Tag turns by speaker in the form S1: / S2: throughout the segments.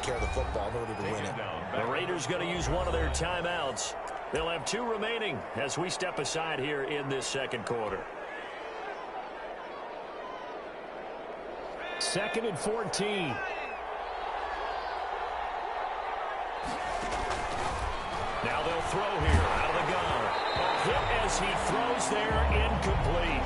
S1: care of the football in order to win it.
S2: The Raiders going to use one of their timeouts. They'll have 2 remaining as we step aside here in this second quarter. 2nd and 14. Now they'll throw here out of the gun. A hit as he throws there, incomplete.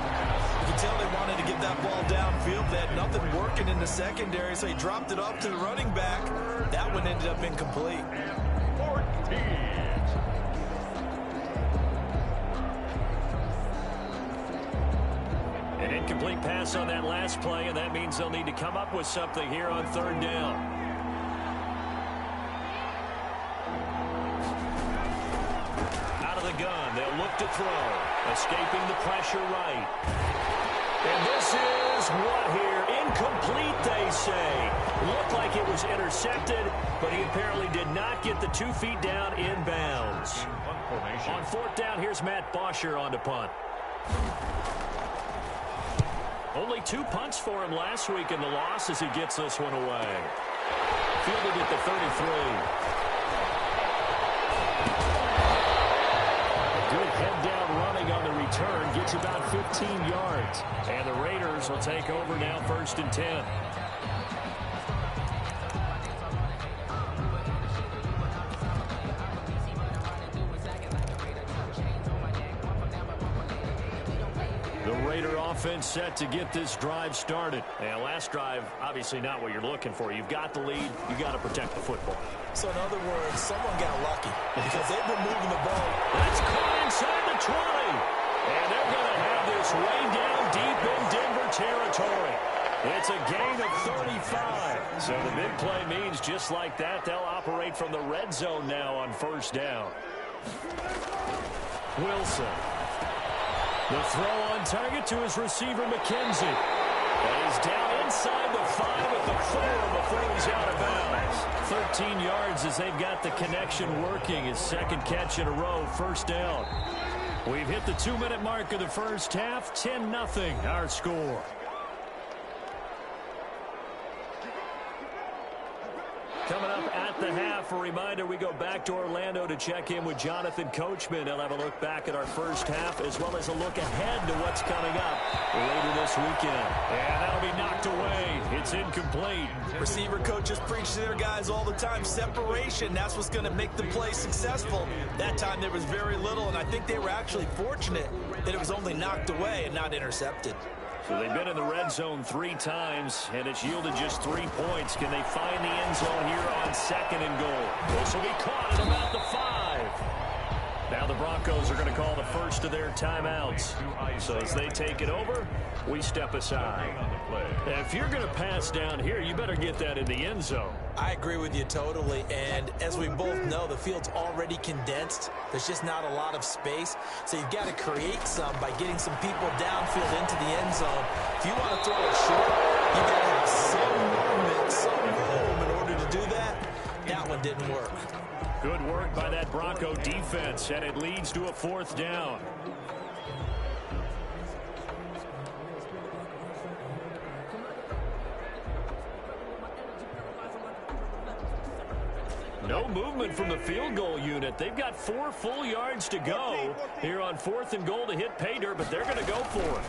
S1: You can tell they wanted to get that ball downfield. They had nothing working in the secondary, so he dropped it off to the running back. That one ended up incomplete.
S3: 14.
S2: An incomplete pass on that last play, and that means they'll need to come up with something here on 3rd down. Gun. They'll look to throw. Escaping the pressure right. And this is what here? Incomplete, they say. Looked like it was intercepted, but he apparently did not get the 2 feet down in bounds. On 4th down, here's Matt Bosher on to punt. Only 2 punts for him last week in the loss as he gets this one away. Fielded at the 33. Good head-down running on the return. Gets about 15 yards. And the Raiders will take over now 1st and 10. The Raider offense set to get this drive started. And last drive, obviously not what you're looking for. You've got the lead. You've got to protect the football.
S1: So in other words, someone got lucky because they've been moving the ball.
S2: That's caught inside the 20. And they're going to have this way down deep in Denver territory. It's a gain of 35. So the big play means just like that, they'll operate from the red zone now on 1st down. Wilson. The throw on target to his receiver, McKenzie. And he's down inside the 5 at the 4 before he's out of bounds. 13 yards as they've got the connection working. His 2nd catch in a row, 1st down. We've hit the 2-minute mark of the first half. 10-0 our score. Coming up at the half, a reminder, we go back to Orlando to check in with Jonathan Coachman. He'll have a look back at our first half as well as a look ahead to what's coming up later this weekend. And that'll be knocked away. It's incomplete.
S1: Receiver coaches preach to their guys all the time. Separation, that's what's going to make the play successful. That time there was very little, and I think they were actually fortunate that it was only knocked away and not intercepted.
S2: So they've been in the red zone 3 times, and it's yielded just 3 points. Can they find the end zone here on 2nd and goal? This will be caught at about the 5. Now the Broncos are going to call the first of their timeouts. So as they take it over, we step aside. If you're going to pass down here, you better get that in the end zone.
S1: I agree with you totally, and as we both know, the field's already condensed. There's just not a lot of space, so you've got to create some by getting some people downfield into the end zone. If you want to throw it short, you've got to have some movement, some room in order to do that. That one didn't work.
S2: Good work by that Bronco defense, and it leads to a 4th down. No movement from the field goal unit. They've got 4 full yards to go here on 4th and goal to hit pay dirt, but they're going to go for it.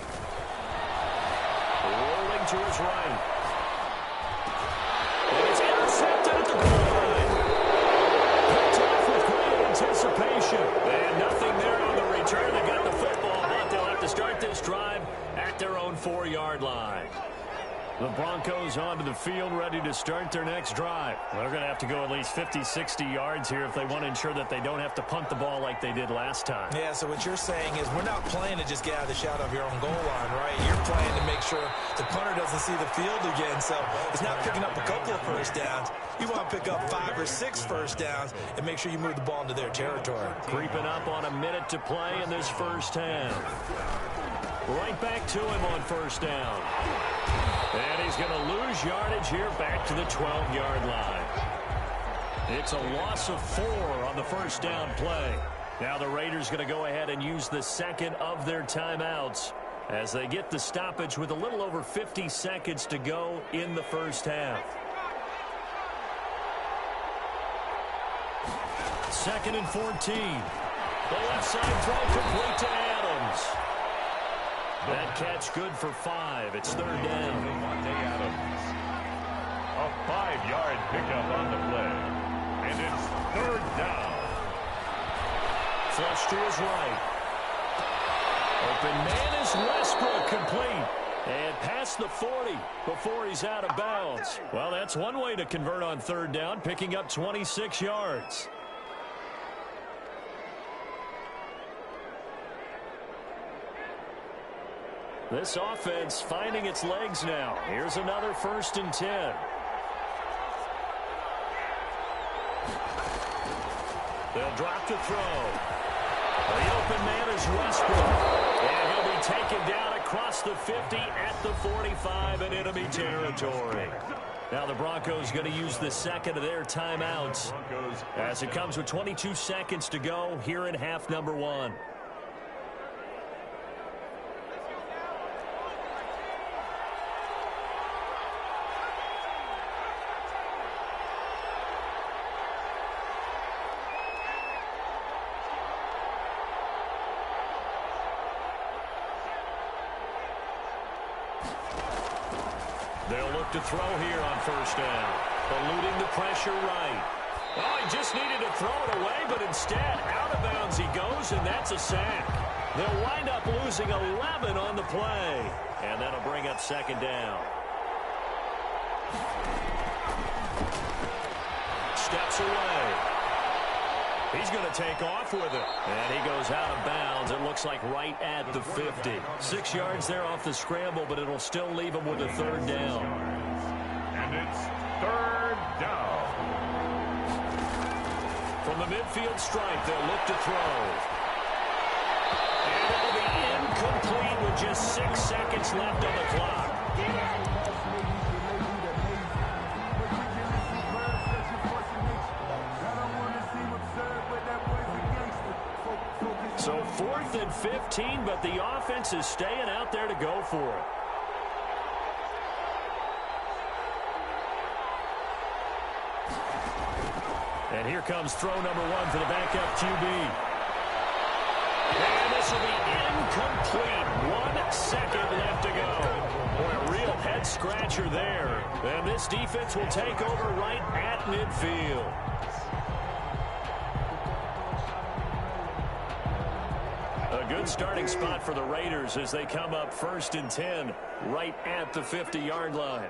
S2: Rolling to his right. And it's intercepted at the goal line. Picked off with great anticipation. And nothing there on the return. They got the football, but they'll have to start this drive at their own 4-yard line. The Broncos onto the field, ready to start their next drive. They're going to have to go at least 50, 60 yards here if they want to ensure that they don't have to punt the ball like they did last time.
S1: Yeah, so what you're saying is we're not playing to just get out of the shadow of your own goal line, right? You're playing to make sure the punter doesn't see the field again. So it's not picking up a couple of first downs. You want to pick up 5 or 6 first downs and make sure you move the ball into their territory.
S2: Creeping up on a minute to play in this first half. Right back to him on 1st down. And he's going to lose yardage here back to the 12-yard line. It's a loss of 4 on the 1st down play. Now the Raiders going to go ahead and use the 2nd of their timeouts as they get the stoppage with a little over 50 seconds to go in the first half. 2nd and 14. The left side throw complete to Adams. That catch good for 5. It's 3rd down.
S3: Adams. A 5-yard pickup on the play. And it's 3rd down.
S2: Flush to his right. Open man is Westbrook, complete. And past the 40 before he's out of bounds. Well, that's one way to convert on 3rd down, picking up 26 yards. This offense finding its legs now. Here's another 1st and 10. They'll drop to throw. The open man is Westbrook. And he'll be taken down across the 50 at the 45 in enemy territory. Now the Broncos going to use the 2nd of their timeouts as it comes with 22 seconds to go here in half number 1. They'll look to throw here on 1st down. Eluding the pressure right. Oh, he just needed to throw it away, but instead, out of bounds he goes, and that's a sack. They'll wind up losing 11 on the play. And that'll bring up 2nd down. Steps away. He's going to take off with it. And he goes out of bounds. It looks like right at the 50. 6 yards there off the scramble, but it'll still leave him with a 3rd down.
S3: And it's 3rd down.
S2: From the midfield stripe, they'll look to throw. And it'll be incomplete with just 6 seconds left on the clock. So 4th and 15, but the offense is staying out there to go for it. And here comes throw number 1 for the backup QB. And this will be incomplete. 1 second left to go. Boy, a real head-scratcher there. And this defense will take over right at midfield. A good starting spot for the Raiders as they come up 1st and 10 right at the 50-yard line.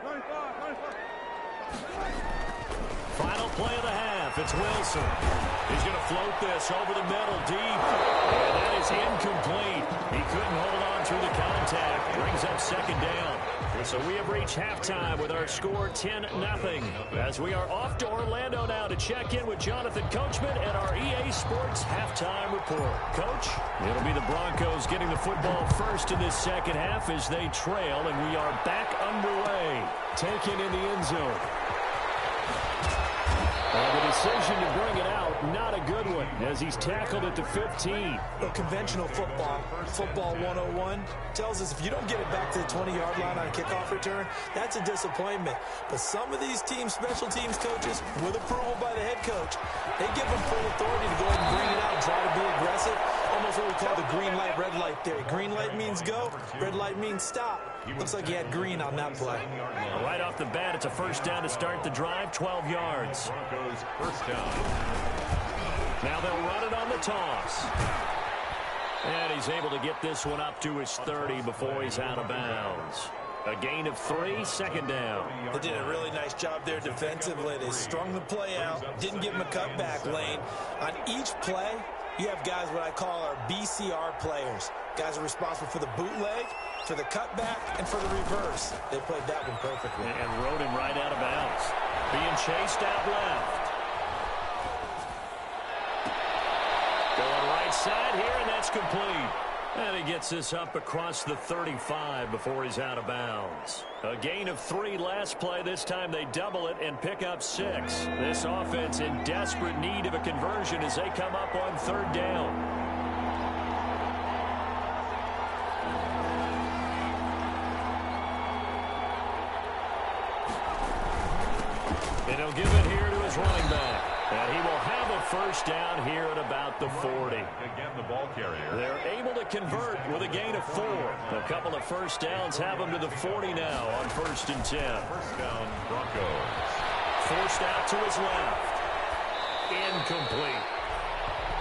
S2: Final play of the half. It's Wilson. He's going to float this over the middle deep. And that is incomplete. He couldn't hold on through the contact. Brings up 2nd down. So we have reached halftime with our score 10-0. As we are off to Orlando now to check in with Jonathan Coachman and our EA Sports halftime report. Coach, it'll be the Broncos getting the football first in this 2nd half as they trail, and we are back underway. Taken in the end zone. The decision to bring it out, not a good one, as he's tackled at the 15.
S1: Well, conventional football 101, tells us if you don't get it back to the 20-yard line on a kickoff return, that's a disappointment. But some of these teams, special teams coaches, with approval by the head coach, they give them full authority to go ahead and bring it out and try to be aggressive. Almost what we call the green light, red light theory. Green light means go, red light means stop. Looks like he had green on that play.
S2: Right off the bat, it's a 1st down to start the drive, 12 yards.
S3: Broncos 1st down.
S2: Now they'll run it on the toss. And he's able to get this one up to his 30 before he's out of bounds. A gain of 3, 2nd down.
S1: They did a really nice job there defensively. They strung the play out, didn't give him a cutback lane. On each play, you have guys what I call our BCR players. Guys are responsible for the bootleg, for the cutback, and for the reverse. They played that one perfectly.
S2: And rode him right out of bounds. Being chased out left. Going right side here, and that's complete. And he gets this up across the 35 before he's out of bounds. A gain of 3 last play. This time they double it and pick up 6. This offense in desperate need of a conversion as they come up on 3rd down. And he'll give it here to his running back. And he will have a first down here at about the 40.
S3: Again, the ball carrier.
S2: They're able to convert with a gain of 4. A couple of first downs have them to the 40 now on 1st and 10.
S3: First down, Broncos.
S2: Forced out to his left. Incomplete.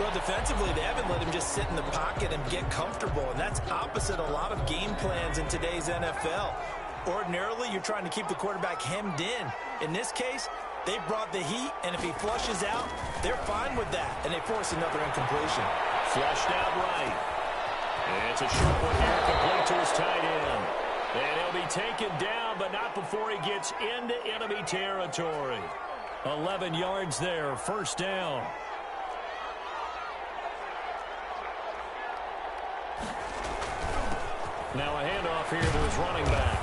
S1: Well, defensively, they haven't let him just sit in the pocket and get comfortable, and that's opposite a lot of game plans in today's NFL. Ordinarily, you're trying to keep the quarterback hemmed in. In this case, they brought the heat, and if he flushes out, they're fine with that, and they force another incompletion.
S2: Flushed out right. And it's a short one here, complete to his tight end. And he'll be taken down, but not before he gets into enemy territory. 11 yards there, first down. Now a handoff here to his running back.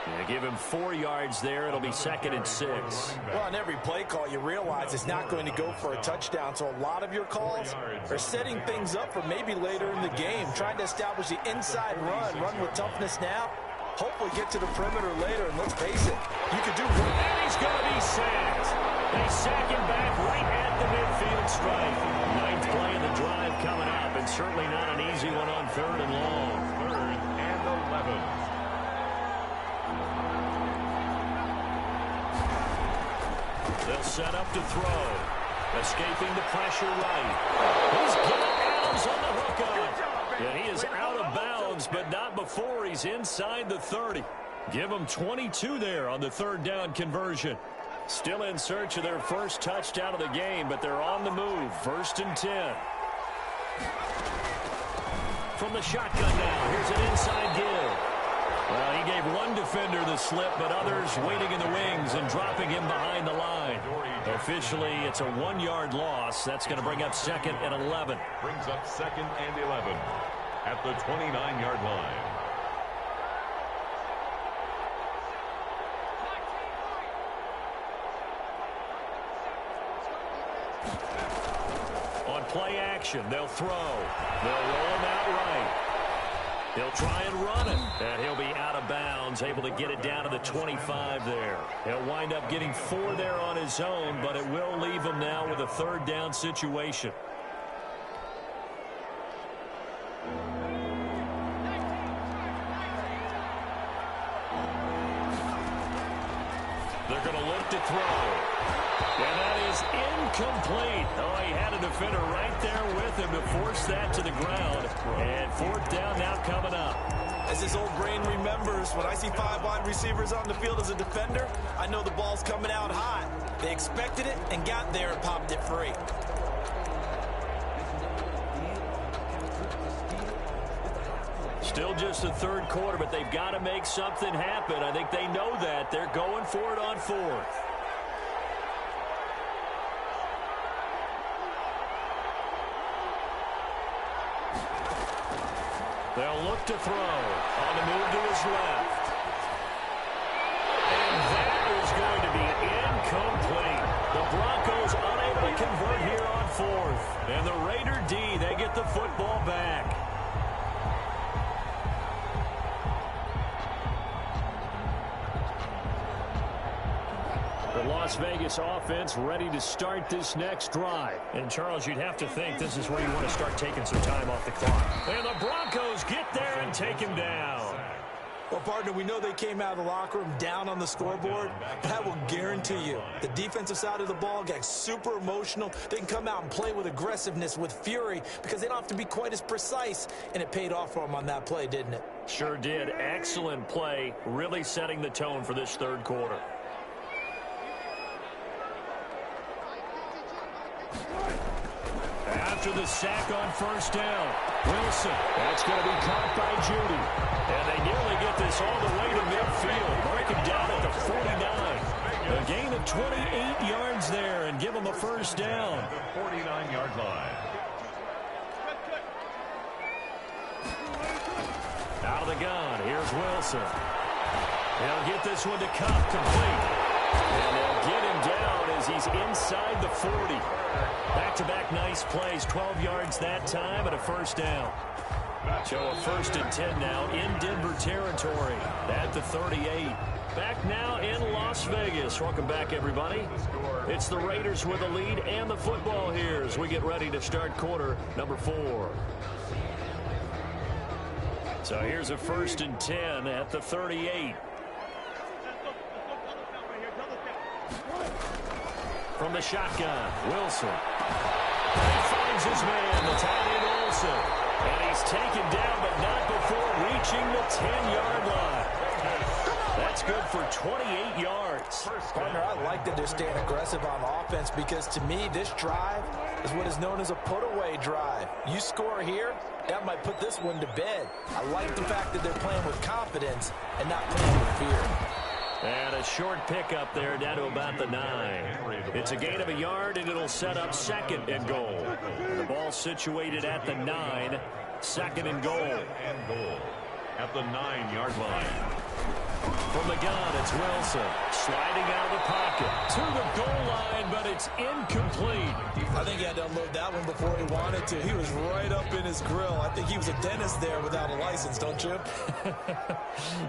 S2: Yeah, give him 4 yards there. It'll be 2nd and 6.
S1: Well, on every play call, you realize it's not going to go for a touchdown. So a lot of your calls are setting things up for maybe later in the game, trying to establish the inside run with toughness now. Hopefully get to the perimeter later, and let's face it, you could do work.
S2: And he's going to be sacked. They sack him back right at the midfield stripe. 9th play of the drive coming up, and certainly not an easy one on 3rd and long.
S3: 3rd and 11.
S2: They'll set up to throw. Escaping the pressure right. He's got Adams on the hook up. And he is out of bounds, but not before he's inside the 30. Give him 22 there on the 3rd down conversion. Still in search of their first touchdown of the game, but they're on the move. 1st and 10. From the shotgun now, here's an inside give. Well, he gave one defender the slip, but others waiting in the wings and dropping him behind the line. Officially, it's a 1-yard loss. That's going to bring up 2nd and 11.
S3: Brings up 2nd and 11 at the 29-yard line.
S2: On play action, they'll throw. They'll roll him out right. He'll try and run it, and he'll be out of bounds, able to get it down to the 25 there. He'll wind up getting 4 there on his own, but it will leave him now with a 3rd down situation. They're going to look to throw. And that is incomplete. Oh, he had a defender right there with him to force that to the ground. And 4th down now coming up.
S1: As his old brain remembers, when I see 5 wide receivers on the field as a defender, I know the ball's coming out hot. They expected it and got there and popped it free.
S2: Still just the 3rd quarter, but they've got to make something happen. I think they know that. They're going for it on 4th. They'll look to throw. On the move to his left. And that is going to be incomplete. The Broncos unable to convert here on 4th. And the Raider D, they get the football back. The Las Vegas offense ready to start this next drive. And, Charles, you'd have to think this is where you want to start taking some time off the clock. And the Broncos get there and take him down.
S1: Well, partner, we know they came out of the locker room down on the scoreboard. But I will guarantee you, the defensive side of the ball got super emotional. They can come out and play with aggressiveness, with fury, because they don't have to be quite as precise. And it paid off for them on that play, didn't it?
S2: Sure did. Excellent play, really setting the tone for this 3rd quarter. After the sack on 1st down, Wilson. That's going to be caught by Judy. And they nearly get this all the way to midfield. Mark him down at the 49. A gain of 28 yards there and give him a 1st down.
S3: The 49-yard line.
S2: Out of the gun, here's Wilson. He'll get this one to Cup complete. And they'll get him down as he's inside the 40. Back-to-back nice plays, 12 yards that time and a 1st down. So a 1st and 10 now in Denver territory at the 38. Back now in Las Vegas. Welcome back, everybody. It's the Raiders with the lead and the football here as we get ready to start quarter number 4. So here's a 1st and 10 at the 38. From the shotgun, Wilson. He finds his man, the tight end Olsen. And he's taken down, but not before reaching the 10-yard line. That's good for 28 yards.
S1: Partner, I like that they're staying aggressive on offense because to me, this drive is what is known as a put-away drive. You score here, that might put this one to bed. I like the fact that they're playing with confidence and not playing with fear.
S2: And a short pickup there down to about the 9. It's a gain of a yard, and it'll set up 2nd and goal. The ball situated at the 9, 2nd and goal.
S3: At the 9-yard line.
S2: From the gun, it's Wilson. Sliding out of the pocket to the goal line, but it's incomplete.
S1: I think he had to unload that one before he wanted to. He was right up in his grill. I think he was a dentist there without a license, don't you?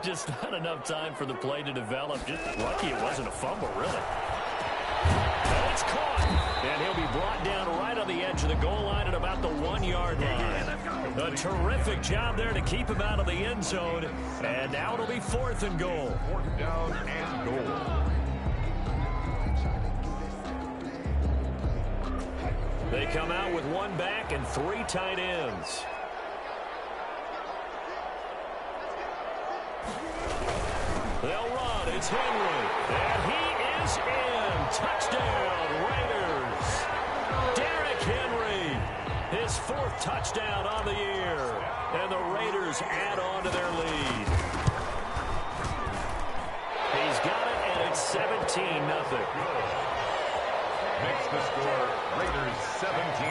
S2: Just not enough time for the play to develop. Just lucky it wasn't a fumble, really. And it's caught. And he'll be brought down right on the edge of the goal line at about the 1-yard line. A terrific job there to keep him out of the end zone. And now it'll be 4th and goal.
S3: 4th down and goal.
S2: They come out with 1 back and 3 tight ends. They'll run. It's Henry. And he is in. Touchdown, Raiders. Derrick Henry. His 4th touchdown on the year. And the Raiders add on to their lead. He's got it, and it's 17-0.
S3: Makes the score Raiders 17.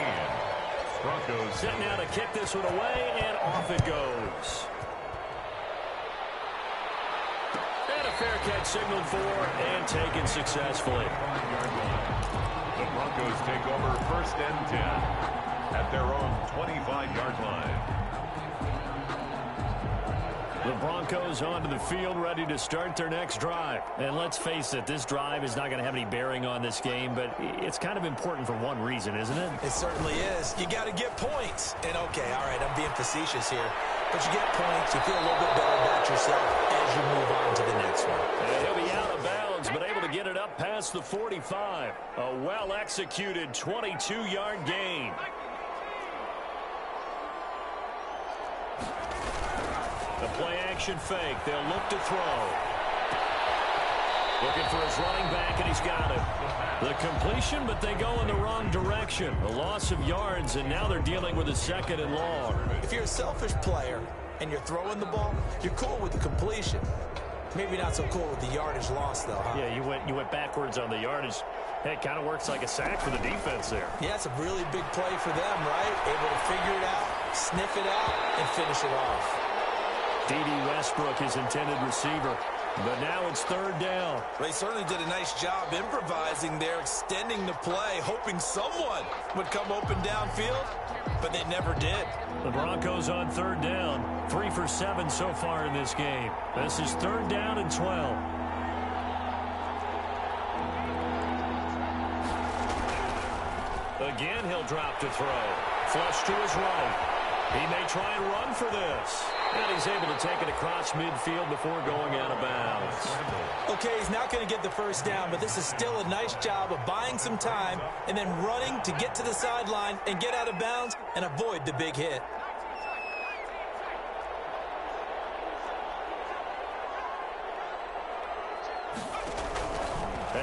S3: Broncos
S2: set now to kick this one away, and off it goes. And a fair catch signaled for and taken successfully.
S3: The Broncos take over 1st and 10 at their own 25-yard line.
S2: The Broncos onto the field, ready to start their next drive. And let's face it, this drive is not going to have any bearing on this game, but it's kind of important for one reason, isn't it?
S1: It certainly is. You got to get points. And, okay, all right, I'm being facetious here. But you get points, you feel a little bit better about yourself as you move on to the next one.
S2: And he'll be out of bounds, but able to get it up past the 45. A well-executed 22-yard gain. The play-action fake. They'll look to throw. Looking for his running back, and he's got it. The completion, but they go in the wrong direction. A loss of yards, and now they're dealing with a 2nd and long.
S1: If you're a selfish player and you're throwing the ball, you're cool with the completion. Maybe not so cool with the yardage loss, though, huh?
S2: Yeah, you went backwards on the yardage. It kind of works like a sack for the defense there.
S1: Yeah, it's a really big play for them, right? Able to figure it out, sniff it out, and finish it off.
S2: D.D. Westbrook is intended receiver, but now it's 3rd down.
S1: They certainly did a nice job improvising there, extending the play, hoping someone would come open downfield, but they never did.
S2: The Broncos on 3rd down, 3 for 7 so far in this game. This is 3rd down and 12. Again, he'll drop to throw. Flush to his right. He may try and run for this. And he's able to take it across midfield before going out of bounds.
S1: Okay, he's not going to get the 1st down, but this is still a nice job of buying some time and then running to get to the sideline and get out of bounds and avoid the big hit.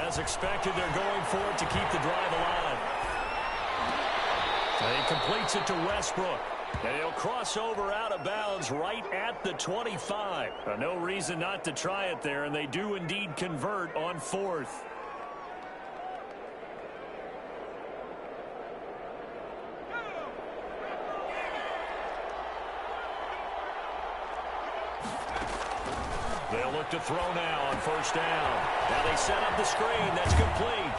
S2: As expected, they're going for it to keep the drive alive. And he completes it to Westbrook. And he'll cross over out of bounds right at the 25. No reason not to try it there, and they do indeed convert on 4th. They'll look to throw now on 1st down. Now they set up the screen. That's complete.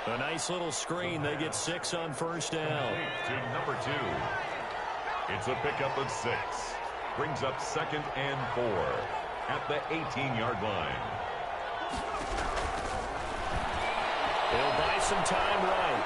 S2: A nice little screen. They get 6 on 1st down.
S3: To number 2. It's a pickup of 6. Brings up 2nd and 4. at the 18-yard line.
S2: He'll buy some time right.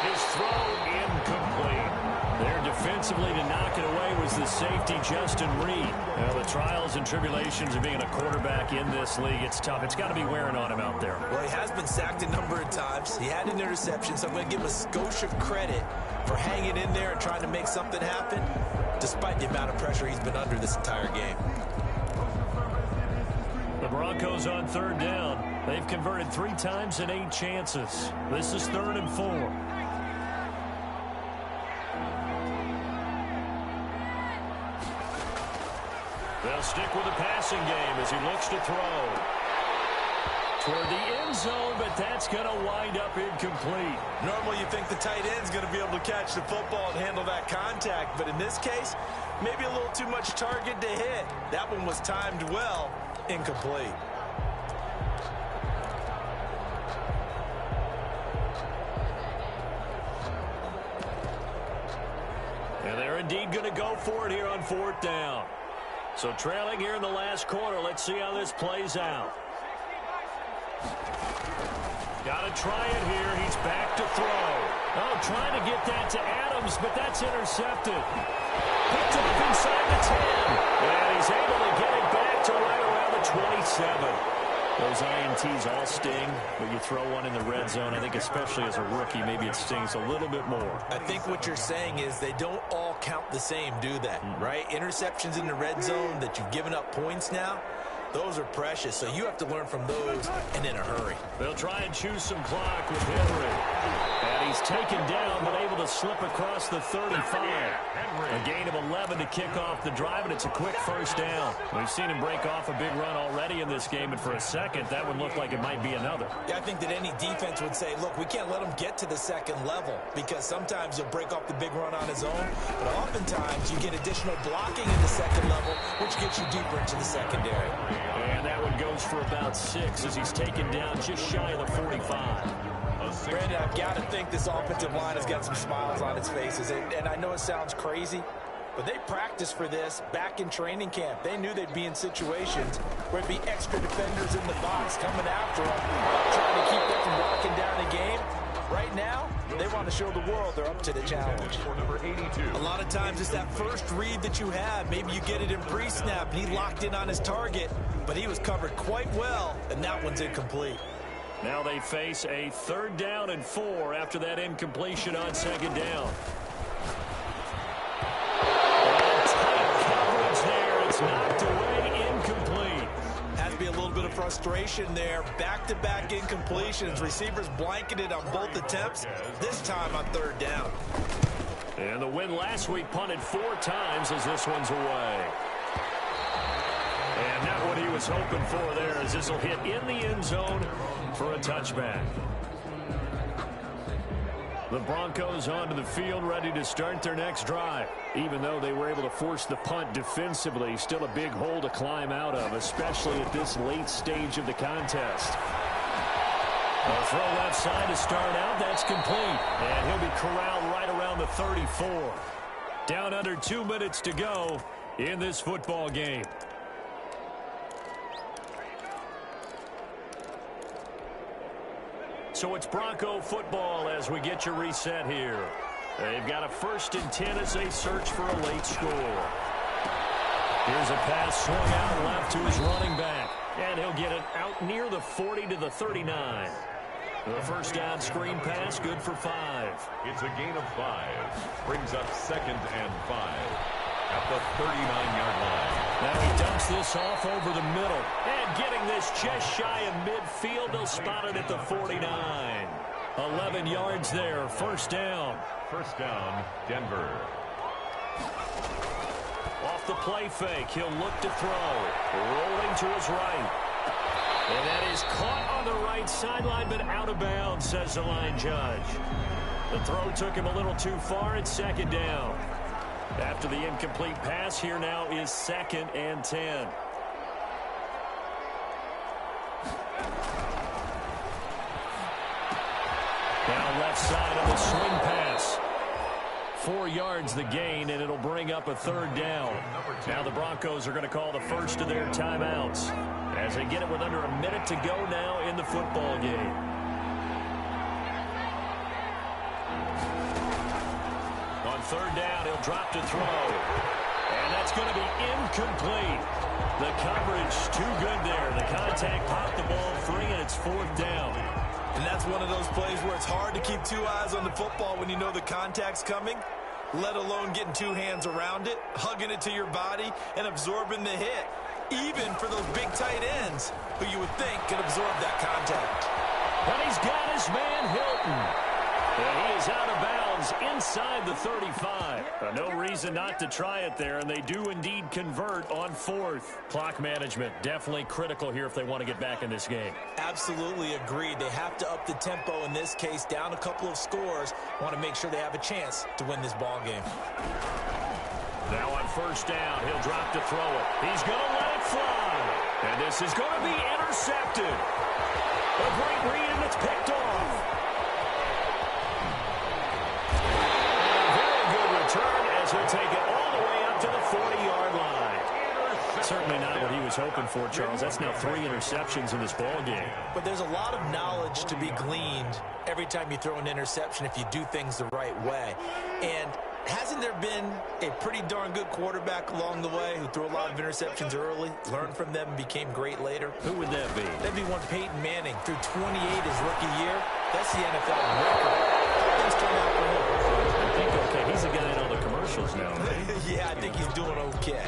S2: His throw incomplete. There defensively to knock it away was the safety, Justin Reed. Now, the trials and tribulations of being a quarterback in this league, it's tough. It's got to be wearing on him out there.
S1: Well, he has been sacked a number of times. He had an interception, so I'm going to give him a skosh of credit for hanging in there and trying to make something happen, despite the amount of pressure he's been under this entire game.
S2: The Broncos on third down. They've converted 3 times in 8 chances. This is 3rd and 4. They'll stick with the passing game as he looks to throw. Toward the end zone, but that's going to wind up incomplete.
S1: Normally you think the tight end's going to be able to catch the football and handle that contact, but in this case, maybe a little too much target to hit. That one was timed well, incomplete.
S2: And they're indeed going to go for it here on 4th down. So trailing here in the last quarter. Let's see how this plays out. Got to try it here. He's back to throw. Oh, trying to get that to Adams, but that's intercepted. Picked up inside the 10. And he's able to get it back to right around the 27. Those INTs all sting, but you throw one in the red zone. I think especially as a rookie, maybe it stings a little bit more.
S1: I think what you're saying is they don't all count the same, do they? Right? Interceptions in the red zone that you've given up points now, those are precious. So you have to learn from those and in a hurry.
S2: They'll try and choose some clock with Henry. And he's taken down, but able to slip across the 35. A gain of 11 to kick off the drive, and it's a quick first down. We've seen him break off a big run already in this game, and for a second, that would look like it might be another.
S1: Yeah, I think that any defense would say, look, we can't let him get to the second level because sometimes he'll break off the big run on his own, but oftentimes you get additional blocking in the second level, which gets you deeper into the secondary.
S2: And that one goes for about 6 as he's taken down just shy of the 45.
S1: Brandon, I've got to think this offensive line has got some smiles on its faces. And I know it sounds crazy, but they practiced for this back in training camp. They knew they'd be in situations where there'd be extra defenders in the box coming after them, trying to keep them from walking down the game. Right now, they want to show the world they're up to the challenge. A lot of times it's that first read that you have. Maybe you get it in pre-snap, and he locked in on his target, but he was covered quite well, and that one's incomplete.
S2: Now they face a 3rd down and 4 after that incompletion on 2nd down. Tight coverage there. It's knocked away, incomplete.
S1: Has to be a little bit of frustration there. Back-to-back incompletions. Receivers blanketed on both attempts, this time on 3rd down.
S2: And the win last week punted 4 times as this one's away. And not what he was hoping for there as this will hit in the end zone for a touchback. The Broncos onto the field ready to start their next drive. Even though they were able to force the punt defensively, still a big hole to climb out of, especially at this late stage of the contest. A throw left side to start out. That's complete. And he'll be corralled right around the 34. Down under 2 minutes to go in this football game. So it's Bronco football as we get you reset here. They've got a 1st and 10 as they search for a late score. Here's a pass swung out left to his running back. And he'll get it out near the 40 to the 39. The first down screen pass, good for 5.
S3: It's a gain of 5. Brings up 2nd and 5 at the 39-yard line.
S2: Now he dumps this off over the middle. And getting this just shy of midfield. They'll spot it at the 49. 11 yards there. First down.
S3: First down, Denver.
S2: Off the play fake. He'll look to throw. Rolling to his right. And that is caught on the right sideline, but out of bounds, says the line judge. The throw took him a little too far. It's 2nd down. After the incomplete pass, here now is 2nd and 10. Down left side of the swing pass. 4 yards the gain, and it'll bring up a third down. Now the Broncos are going to call the first of their timeouts as they get it with under a minute to go now in the football game. On third down, he'll drop to throw. And that's going to be incomplete. The coverage too good there. The contact popped the ball free, and it's fourth down.
S1: And that's one of those plays where it's hard to keep 2 eyes on the football when you know the contact's coming, let alone getting 2 hands around it, hugging it to your body, and absorbing the hit, even for those big tight ends who you would think could absorb that contact.
S2: And he's got his man Hilton. And he is out of bounds inside the 35. No reason not to try it there, and they do indeed convert on fourth. Clock management definitely critical here if they want to get back in this game.
S1: Absolutely agreed. They have to up the tempo in this case, down a couple of scores. Want to make sure they have a chance to win this ball game.
S2: Now on first down, he'll drop to throw it. He's going to let it fly. And this is going to be intercepted. A great read, and it's picked off. He'll take it all the way up to the 40-yard line. Certainly not what he was hoping for, Charles. That's now 3 interceptions in this ball game.
S1: But there's a lot of knowledge to be gleaned every time you throw an interception if you do things the right way. And hasn't there been a pretty darn good quarterback along the way who threw a lot of interceptions early, learned from them, and became great later?
S2: Who would that be?
S1: That'd be one Peyton Manning. Threw 28 his rookie year. That's the NFL record. Things turned out for him.
S2: I think, okay, he's a guy in all the commercials now, right?
S1: Yeah, I think he's doing okay.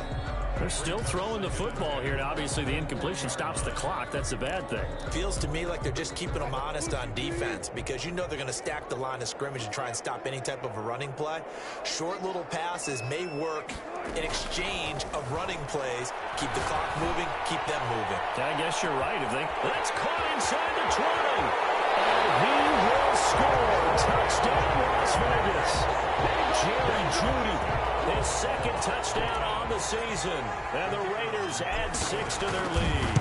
S2: They're still throwing the football here, and obviously the incompletion stops the clock. That's a bad thing.
S1: Feels to me like they're just keeping them honest on defense because you know they're going to stack the line of scrimmage and try and stop any type of a running play. Short little passes may work in exchange of running plays. Keep the clock moving, keep them moving.
S2: I guess you're right. That's caught inside the 20. And he will score. Touchdown, Las Vegas. And Jerry Jeudy, his second touchdown on the season. And the Raiders add 6 to their lead.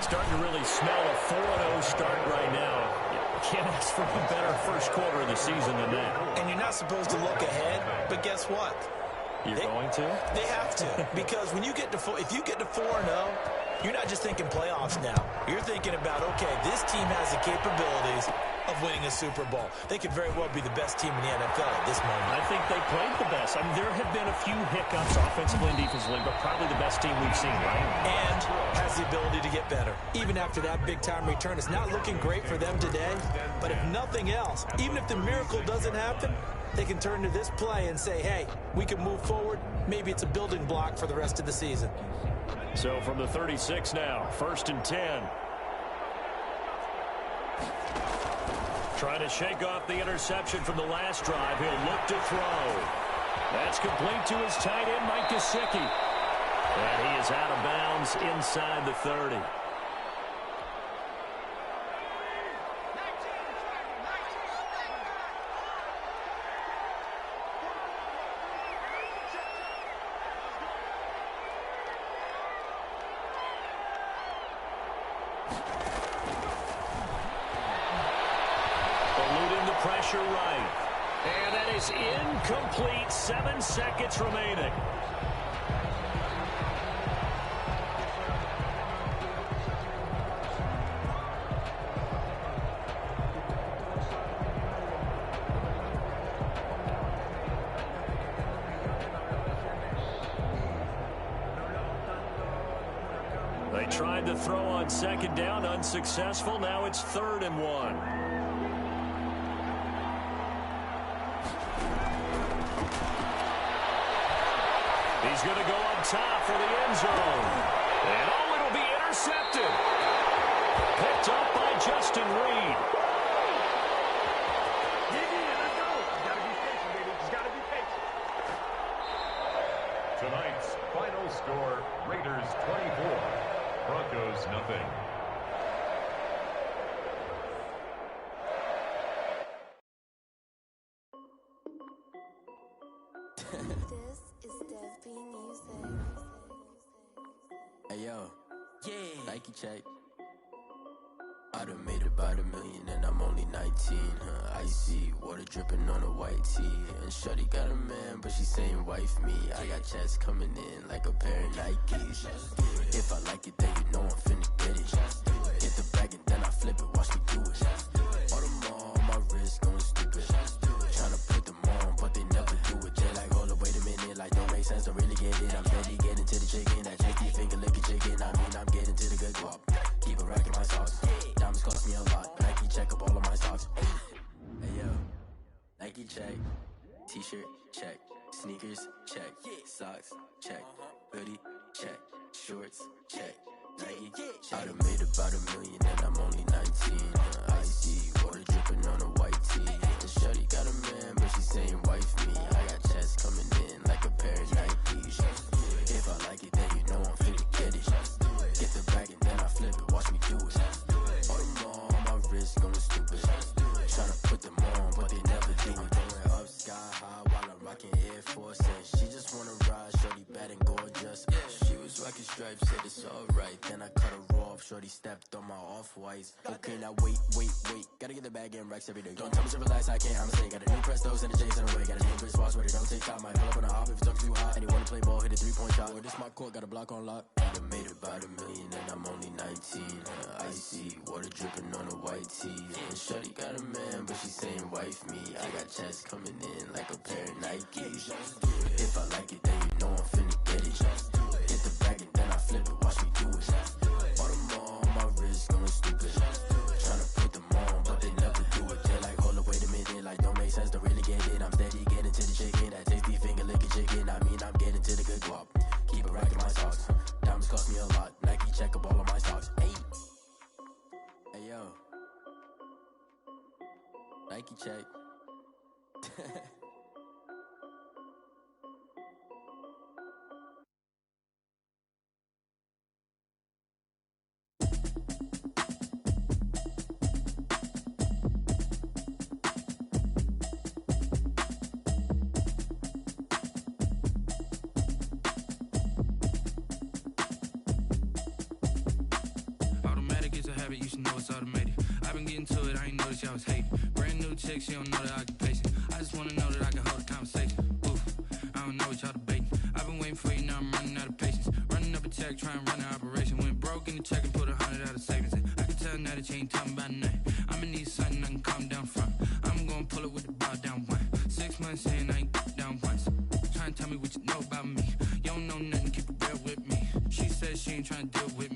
S2: Starting to really smell a 4-0 start right now. Can't ask for a better first quarter of the season than that.
S1: And you're not supposed to look ahead, but guess what?
S2: You're going to?
S1: They have to. Because when you get to if you get to 4-0, you're not just thinking playoffs now. You're thinking about, okay, this team has the capabilities of winning a Super Bowl. They could very well be the best team in the NFL at this moment.
S2: I think they played the best. I mean, there have been a few hiccups offensively and defensively, but probably the best team we've seen, right?
S1: And has the ability to get better. Even after that big-time return, it's not looking great for them today. But if nothing else, even if the miracle doesn't happen, they can turn to this play and say, hey, we can move forward. Maybe it's a building block for the rest of the season.
S2: So from the 36 now, 1st and 10. Trying to shake off the interception from the last drive. He'll look to throw. That's complete to his tight end, Mike Gesicki. And he is out of bounds inside the 30. Pressure right. And that is incomplete. 7 seconds remaining. They tried to throw on 2nd down, unsuccessful. Now it's 3rd and 1. He's going to go up top for the end zone. And oh, it'll be intercepted. Picked up by Justin Reed.
S3: Tonight's final score, Raiders 24, Broncos nothing.
S4: Hey yo, yeah, Nike check. I done made about $1 million and I'm only 19. Icy water dripping on a white tee. And shorty got a man, but she saying wife me. I got checks coming in like a pair of Nikes. If I like it, then you know I'm finna get it. Get the bag and then I flip it, watch me do it. All them all on my wrist going stupid. Tryna put them on, but they never do it. They like, hold up, wait a minute, like don't make sense, don't really get it. I'm steady getting to the chicken, that tricky finger licking chicken. I mean, I'm getting to the good guap. Keep a rack in my socks. Diamonds cost me a lot. Nike check up all of my socks. Hey yo, Nike check. T-shirt check. Sneakers check. Socks check. Hoodie check. Shorts check. Nike. I done made about $1 million and I'm only 19. Icy water dripping on a white tee. And shorty got a man, but she saying wife me. I got checks coming in like a pair of Nikes. If I like it, then you know I'm finna get it. Get the bag and then I flip it, watch me do it. All them all on my wrist going stupid. Tryna put them on, but they never do it. Going up sky high while I'm rocking Air Force. And she just wanna ride, shorty bad and gorgeous. She was rocking stripes, said it's alright. Then I cut her off, shorty stepped on my off-whites. Okay, now wait. Gotta get the bag and racks every day. Don't tell me to relax, I can't, I'm saying. Got a new Prestos and a J's in a way. Got a new wristwatch, but it don't take time. I pull up on a hop if it's talking too hot. And you wanna play ball, hit a 3-point shot. Or this my court, got a block on lock. I done made about $1 million and I'm only 19. Icy water dripping on a white tee. And shorty got a man, but she saying wife me. I got checks coming in like a pair of Nikes. If I like it, then you know I'm finna get it. Get the bag and then I flip it, watch me do it. All them all on my wrist going stupid. Tryna put them on, but they never do it. They're like, hold up, wait a minute, like don't make sense, don't really get it. I'm steady getting to the chicken, that tasty finger licking chicken. I mean, I'm getting to the good guap. Keep a rack in my socks. Diamonds cost me a lot. Nike check up all of my socks. Hey yo, Nike check.
S5: Automatic is a habit, you should know it's automated. I've been getting to it, I ain't noticed y'all was hating. Brand new chick, she don't know the occupation. I just wanna know that I can hold a conversation. Oof, I don't know what y'all debating. I've been waiting for you, now I'm running out of patience. Running up a check, trying to run an operation. Went broke in the check and put 100 out of savings in. I can tell now that you ain't talking about nothing. I'ma need something I can calm down from. I'm gonna pull it with the bow down one. 6 months in, I ain't down once. Trying to tell me what you know about me. You don't know nothing, keep it real with me. She says she ain't trying to deal with